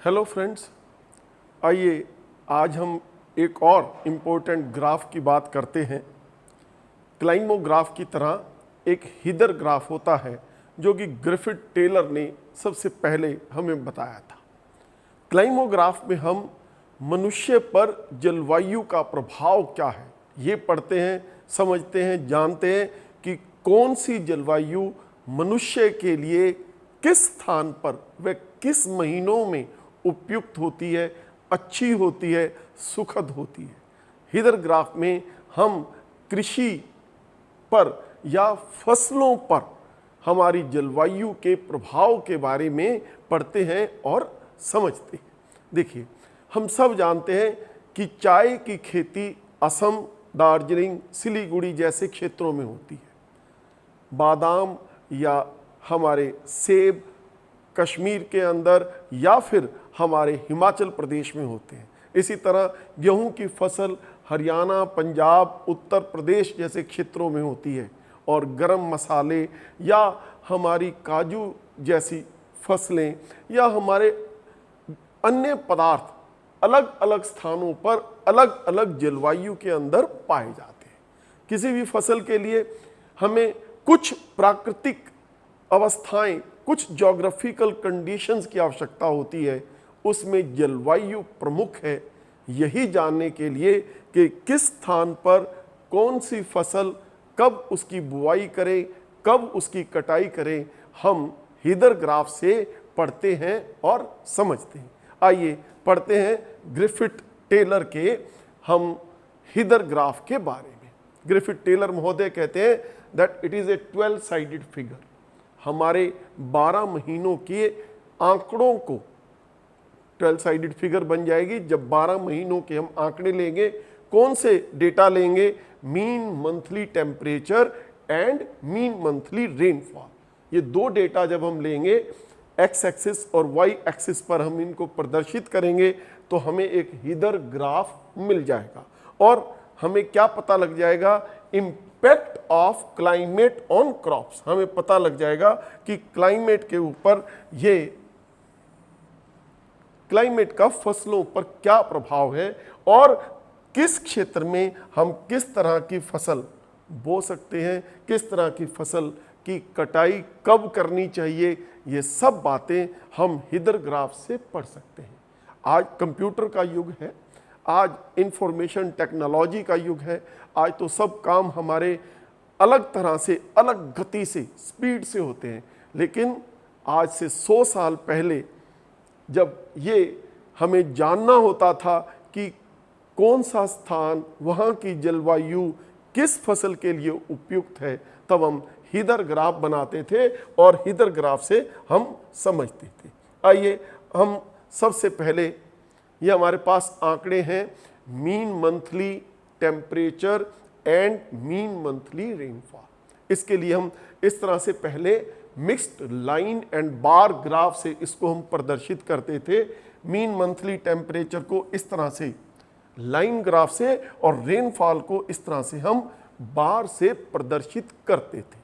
Hello friends, आइए आज हम एक और इम्पोर्टेंट ग्राफ की बात करते हैं। क्लाइमोग्राफ की तरह एक हीदर ग्राफ होता है जो कि ग्रिफिथ टेलर ने सबसे पहले हमें बताया था। क्लाइमोग्राफ में हम मनुष्य पर जलवायु का प्रभाव क्या है ये पढ़ते हैं, समझते हैं, जानते हैं कि कौन सी जलवायु मनुष्य के लिए किस स्थान पर व किस महीनों में उपयुक्त होती है, अच्छी होती है, सुखद होती है। हीदर ग्राफ में हम कृषि पर या फसलों पर हमारी जलवायु के प्रभाव के बारे में पढ़ते हैं और समझते हैं। देखिए, हम सब जानते हैं कि चाय की खेती असम, दार्जिलिंग, सिलीगुड़ी जैसे क्षेत्रों में होती है। बादाम या हमारे सेब कश्मीर के अंदर या फिर हमारे हिमाचल प्रदेश में होते हैं। इसी तरह गेहूं की फसल हरियाणा, पंजाब, उत्तर प्रदेश जैसे क्षेत्रों में होती है। और गरम मसाले या हमारी काजू जैसी फसलें या हमारे अन्य पदार्थ अलग अलग स्थानों पर अलग अलग जलवायु के अंदर पाए जाते हैं। किसी भी फसल के लिए हमें कुछ प्राकृतिक अवस्थाएं, कुछ ज्योग्राफिकल कंडीशंस की आवश्यकता होती है, उसमें जलवायु प्रमुख है। यही जानने के लिए कि किस स्थान पर कौन सी फसल कब उसकी बुआई करें, कब उसकी कटाई करें, हम हीदर ग्राफ से पढ़ते हैं और समझते हैं। आइए पढ़ते हैं ग्रिफिथ टेलर के हम हीदर ग्राफ के बारे में। ग्रिफिथ टेलर महोदय कहते हैं that it is a 12 sided figure. हमारे 12 महीनों के आंकड़ों को 12 साइडेड फिगर बन जाएगी जब 12 महीनों के हम आंकड़े लेंगे। कौन से डेटा लेंगे? Mean monthly temperature and mean monthly rainfall. ये दो डेटा जब हम लेंगे, एक्स एक्सिस और वाई एक्सिस पर हम इनको प्रदर्शित करेंगे तो हमें एक हीदर ग्राफ मिल जाएगा। और हमें क्या पता लग जाएगा? Impact of climate on crops. हमें पता लग जाएगा कि क्लाइमेट के ऊपर ये क्लाइमेट का फसलों पर क्या प्रभाव है और किस क्षेत्र में हम किस तरह की फसल बो सकते हैं, किस तरह की फसल की कटाई कब करनी चाहिए। ये सब बातें हम हीदर ग्राफ से पढ़ सकते हैं। आज कंप्यूटर का युग है, आज इंफॉर्मेशन टेक्नोलॉजी का युग है। आज तो सब काम हमारे अलग तरह से, अलग गति से, स्पीड से होते हैं। लेकिन आज से 100 साल पहले जब ये हमें जानना होता था कि कौन सा स्थान, वहाँ की जलवायु किस फसल के लिए उपयुक्त है, तब हम हीदर ग्राफ बनाते थे और हीदर ग्राफ से हम समझते थे। आइए हम सबसे पहले, ये हमारे पास आंकड़े हैं mean monthly temperature and mean monthly rainfall. इसके लिए हम इस तरह से पहले mixed line and bar graph से इसको हम प्रदर्शित करते थे। मीन मंथली टेम्परेचर को इस तरह से लाइन ग्राफ से और रेनफॉल को इस तरह से हम बार से प्रदर्शित करते थे।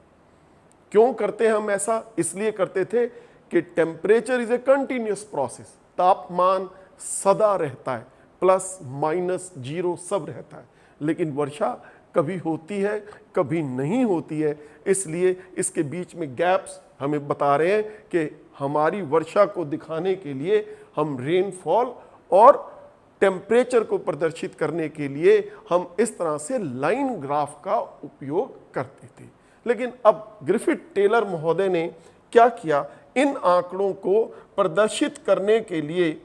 क्यों करते हैं हम ऐसा? इसलिए करते थे कि temperature is a continuous process. तापमान सदा रहता है, प्लस माइनस जीरो सब रहता है। लेकिन वर्षा कभी होती है, कभी नहीं होती है। इसलिए इसके बीच में गैप्स हमें बता रहे हैं कि हमारी वर्षा को दिखाने के लिए हम रेनफॉल और टेम्परेचर को प्रदर्शित करने के लिए हम इस तरह से लाइन ग्राफ का उपयोग करते थे। लेकिन अब ग्रिफिथ टेलर महोदय ने क्या किया? इन आंकड़ों को प्रदर्शित करने के लिए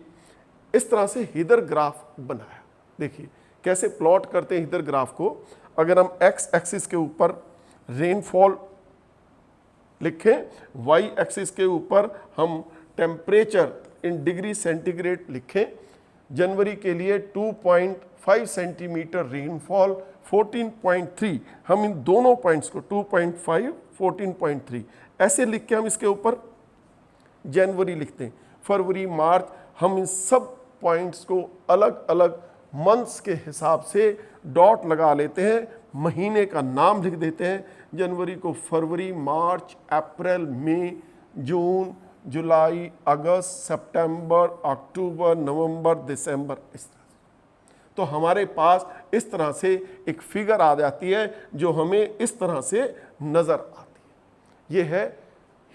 इस तरह से हीदर ग्राफ बनाया। देखिए कैसे प्लॉट करते हैं हीदर ग्राफ को। अगर हम एक्स एक्सिस के ऊपर रेनफॉल लिखें, वाई एक्सिस के ऊपर हम टेम्परेचर इन डिग्री सेंटीग्रेड लिखें। जनवरी के लिए 2.5 सेंटीमीटर रेनफॉल, 14.3, हम इन दोनों पॉइंट्स को 2.5, 14.3 ऐसे लिख के हम इसके ऊपर जनवरी लिखते हैं। फरवरी, मार्च, हम इन सब पॉइंट्स को अलग अलग मंथ्स के हिसाब से डॉट लगा लेते हैं, महीने का नाम लिख देते हैं। जनवरी को फरवरी, मार्च, अप्रैल, मई, जून, जुलाई, अगस्त, सितंबर, अक्टूबर, नवंबर, दिसंबर, इस तरह से। तो हमारे पास इस तरह से एक फिगर आ जाती है जो हमें इस तरह से नजर आती है। ये है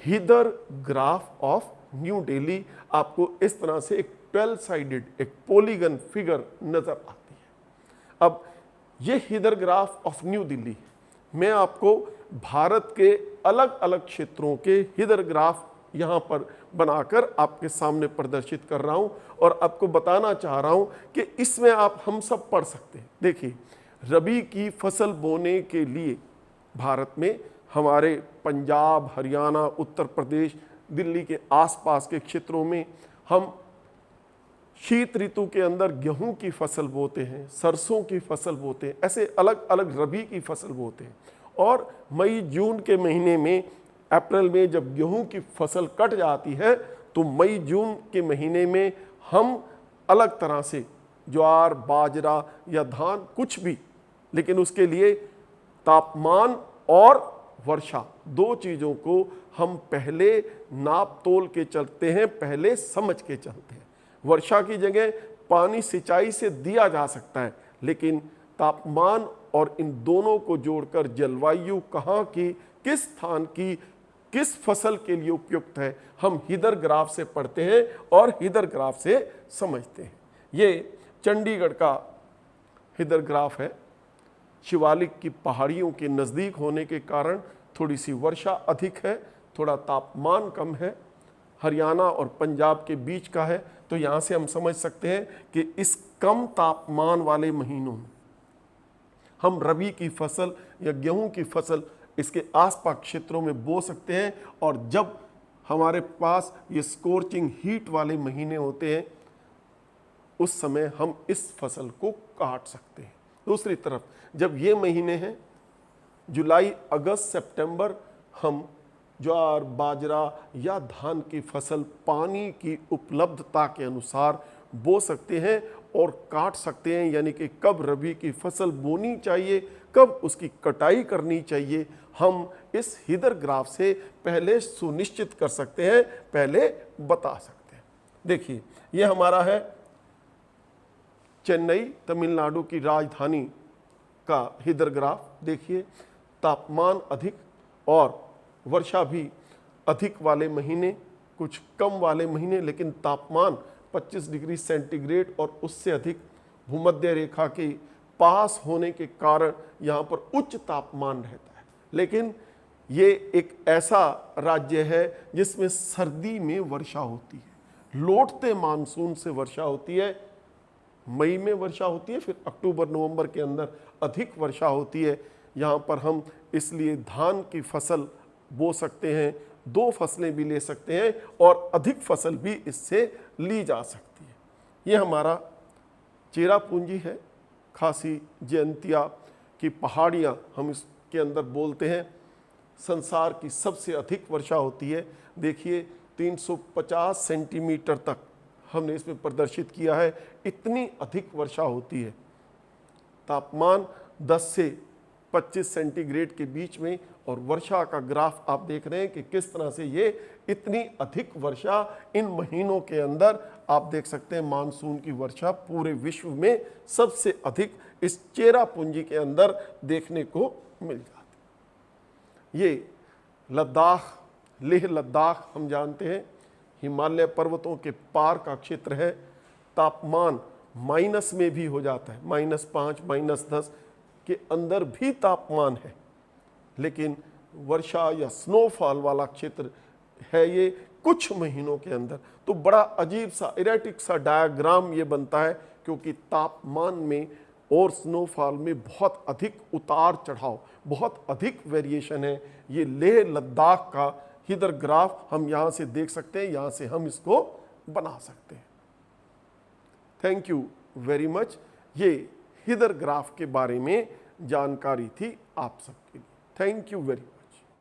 heather graph of new Delhi. आपको इस तरह से एक 12 साइडेड एक पॉलीगन फिगर नजर आती है। अब ये heather graph of new Delhi, मैं आपको भारत के अलग अलग क्षेत्रों के हीदर ग्राफ यहाँ पर बनाकर आपके सामने प्रदर्शित कर रहा हूँ और आपको बताना चाह रहा हूँ कि इसमें आप हम सब पढ़ सकते हैं। देखिए, रबी की फसल बोने के लिए भारत में हमारे पंजाब, हरियाणा, उत्तर प्रदेश, दिल्ली के आसपास के क्षेत्रों में हम शीत ऋतु के अंदर गेहूं की फसल बोते हैं, सरसों की फसल बोते हैं, ऐसे अलग अलग रबी की फसल बोते हैं। और मई जून के महीने में, अप्रैल में जब गेहूं की फसल कट जाती है तो मई जून के महीने में हम अलग तरह से ज्वार, बाजरा या धान कुछ भी, लेकिन उसके लिए तापमान और वर्षा, दो चीज़ों को हम पहले नाप तोल के चलते हैं, पहले समझ के चलते हैं। वर्षा की जगह पानी सिंचाई से दिया जा सकता है, लेकिन तापमान और इन दोनों को जोड़कर जलवायु कहाँ की, किस स्थान की, किस फसल के लिए उपयुक्त है, हम हीदर ग्राफ से पढ़ते हैं और हीदर ग्राफ से समझते हैं। ये चंडीगढ़ का हीदर ग्राफ है। शिवालिक की पहाड़ियों के नज़दीक होने के कारण थोड़ी सी वर्षा अधिक है, थोड़ा तापमान कम है। हरियाणा और पंजाब के बीच का है, तो यहाँ से हम समझ सकते हैं कि इस कम तापमान वाले महीनों में हम रबी की फसल या गेहूं की फसल इसके आसपास क्षेत्रों में बो सकते हैं। और जब हमारे पास ये स्कोर्चिंग हीट वाले महीने होते हैं उस समय हम इस फसल को काट सकते हैं। दूसरी तरफ जब ये महीने हैं जुलाई, अगस्त, सितंबर, हम ज्वार, बाजरा या धान की फसल पानी की उपलब्धता के अनुसार बो सकते हैं और काट सकते हैं। यानी कि कब रबी की फसल बोनी चाहिए, कब उसकी कटाई करनी चाहिए, हम इस हीदर ग्राफ से पहले सुनिश्चित कर सकते हैं, पहले बता सकते हैं। देखिए, ये हमारा है चेन्नई, तमिलनाडु की राजधानी का हीदर ग्राफ। देखिए, तापमान अधिक और वर्षा भी अधिक वाले महीने, कुछ कम वाले महीने, लेकिन तापमान 25 डिग्री सेंटीग्रेड और उससे अधिक भूमध्य रेखा के पास होने के कारण यहाँ पर उच्च तापमान रहता है। लेकिन ये एक ऐसा राज्य है जिसमें सर्दी में वर्षा होती है, लौटते मानसून से वर्षा होती है। मई में वर्षा होती है, फिर अक्टूबर नवंबर के अंदर अधिक वर्षा होती है। यहाँ पर हम इसलिए धान की फसल बो सकते हैं, 2 फसलें भी ले सकते हैं और अधिक फसल भी इससे ली जा सकती है। ये हमारा चेरापूंजी है, खासी जयंतिया की पहाड़ियाँ हम इसके अंदर बोलते हैं। संसार की सबसे अधिक वर्षा होती है। देखिए, 350 सेंटीमीटर तक हमने इसमें प्रदर्शित किया है, इतनी अधिक वर्षा होती है। तापमान 10 से 25 सेंटीग्रेड के बीच में, और वर्षा का ग्राफ आप देख रहे हैं कि किस तरह से ये इतनी अधिक वर्षा इन महीनों के अंदर आप देख सकते हैं। मानसून की वर्षा पूरे विश्व में सबसे अधिक इस चेरापूंजी के अंदर देखने को मिल जाती। ये लद्दाख, लेह लद्दाख हम जानते हैं, हिमालय पर्वतों के पार का क्षेत्र है। तापमान माइनस में भी हो जाता है, -5, -10 के अंदर भी तापमान है, लेकिन वर्षा या स्नोफॉल वाला क्षेत्र है ये कुछ महीनों के अंदर। तो बड़ा अजीब सा इरेटिक सा डायग्राम ये बनता है, क्योंकि तापमान में और स्नोफॉल में बहुत अधिक उतार चढ़ाव, बहुत अधिक वेरिएशन है। ये लेह लद्दाख का हीदर ग्राफ हम यहाँ से देख सकते हैं, यहाँ से हम इसको बना सकते हैं। Thank you very much. ये हीदर ग्राफ के बारे में जानकारी थी आप सबके लिए। Thank you very much.